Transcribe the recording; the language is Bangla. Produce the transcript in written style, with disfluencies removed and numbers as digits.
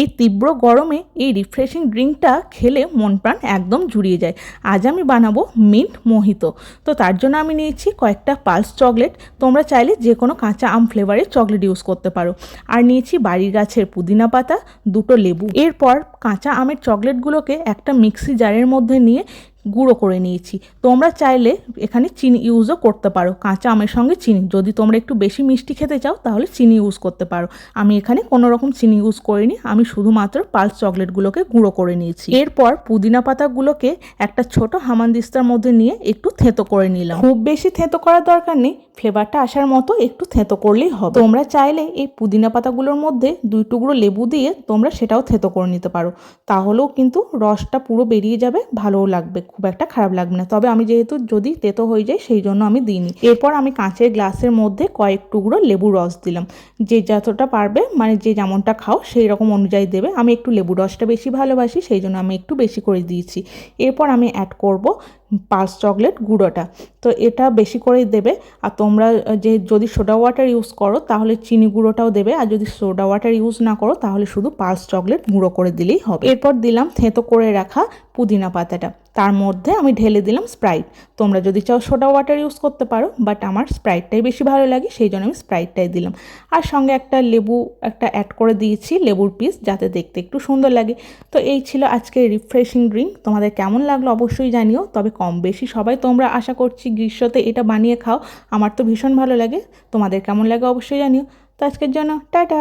এই তীব্র গরমে এই রিফ্রেশিং ড্রিঙ্কটা খেলে মন প্রাণ একদম জুড়িয়ে যায়। আজ আমি বানাবো মিন্ট মোহিতো। তো তার জন্য আমি নিয়েছি কয়েকটা পালস চকলেট, তোমরা চাইলে যে কোনো কাঁচা আম ফ্লেভারের চকলেট ইউজ করতে পারো। আর নিয়েছি বাড়ির গাছের পুদিনা পাতা, দুটো লেবু। এরপর কাঁচা আমের চকলেটগুলোকে একটা মিক্সি জারের মধ্যে নিয়ে গুঁড়ো করে নিয়েছি। তোমরা চাইলে এখানে চিনি ইউজও করতে পারো, কাঁচা আমের সঙ্গে চিনি। যদি তোমরা একটু বেশি মিষ্টি খেতে চাও তাহলে চিনি ইউজ করতে পারো। আমি এখানে কোনো রকম চিনি ইউজ করিনি, আমি শুধুমাত্র পালস চকলেটগুলোকে গুঁড়ো করে নিয়েছি। এরপর পুদিনা পাতাগুলোকে একটা ছোট হামানদিস্তার মধ্যে নিয়ে একটু থেঁতো করে নিলাম। খুব বেশি থেঁতো করার দরকার নেই, ফ্লেভারটা আসার মতো একটু থেঁতো করলেই হবে। তোমরা চাইলে এই পুদিনা পাতাগুলোর মধ্যে 2 টুকরো লেবু দিয়ে তোমরা সেটাও থেঁতো করে নিতে পারো, তাহলেও কিন্তু রসটা পুরো বেরিয়ে যাবে, ভালোও লাগবে, খুব একটা খারাপ লাগবে না। তবে আমি যেহেতু যদি তেতো হয়ে যায় সেই জন্য আমি দিইনি। এরপর আমি কাঁচের গ্লাসের মধ্যে কয়েক টুকরো লেবুর রস দিলাম। যে যতটা পারবে, মানে যে যেমনটা খাও সেই রকম অনুযায়ী দেবে। আমি একটু লেবুর রসটা বেশি ভালোবাসি, সেই জন্য আমি একটু বেশি করে দিয়েছি। এরপর আমি অ্যাড করব পালস চকলেট গুঁড়োটা, তো এটা বেশি করেই দেবে। আর তোমরা যদি সোডা ওয়াটার ইউজ করো তাহলে চিনি গুঁড়োটাও দেবে, আর যদি সোডা ওয়াটার ইউজ না করো তাহলে শুধু পালস চকলেট গুঁড়ো করে দিলেই হবে। এরপর দিলাম থেঁতো করে রাখা পুদিনা পাতাটা, তার মধ্যে আমি ঢেলে দিলাম স্প্রাইট। তোমরা যদি চাও সোডা ওয়াটার ইউজ করতে পারো, বাট আমার স্প্রাইটটাই বেশি ভালো লাগে, সেই জন্য আমি স্প্রাইটটাই দিলাম। আর সঙ্গে একটা লেবু অ্যাড করে দিয়েছি, লেবুর পিস, যাতে দেখতে একটু সুন্দর লাগে। তো এই ছিল আজকের রিফ্রেশিং ড্রিঙ্ক। তোমাদের কেমন লাগলো অবশ্যই জানিও। তবে কম বেশি সবাই তোমরা আশা করছি গ্রীষ্মতে এটা বানিয়ে খাও। আমার তো ভীষণ ভালো লাগে, তোমাদের কেমন লাগে অবশ্যই জানিও। তো আজকের জন্য টাটা।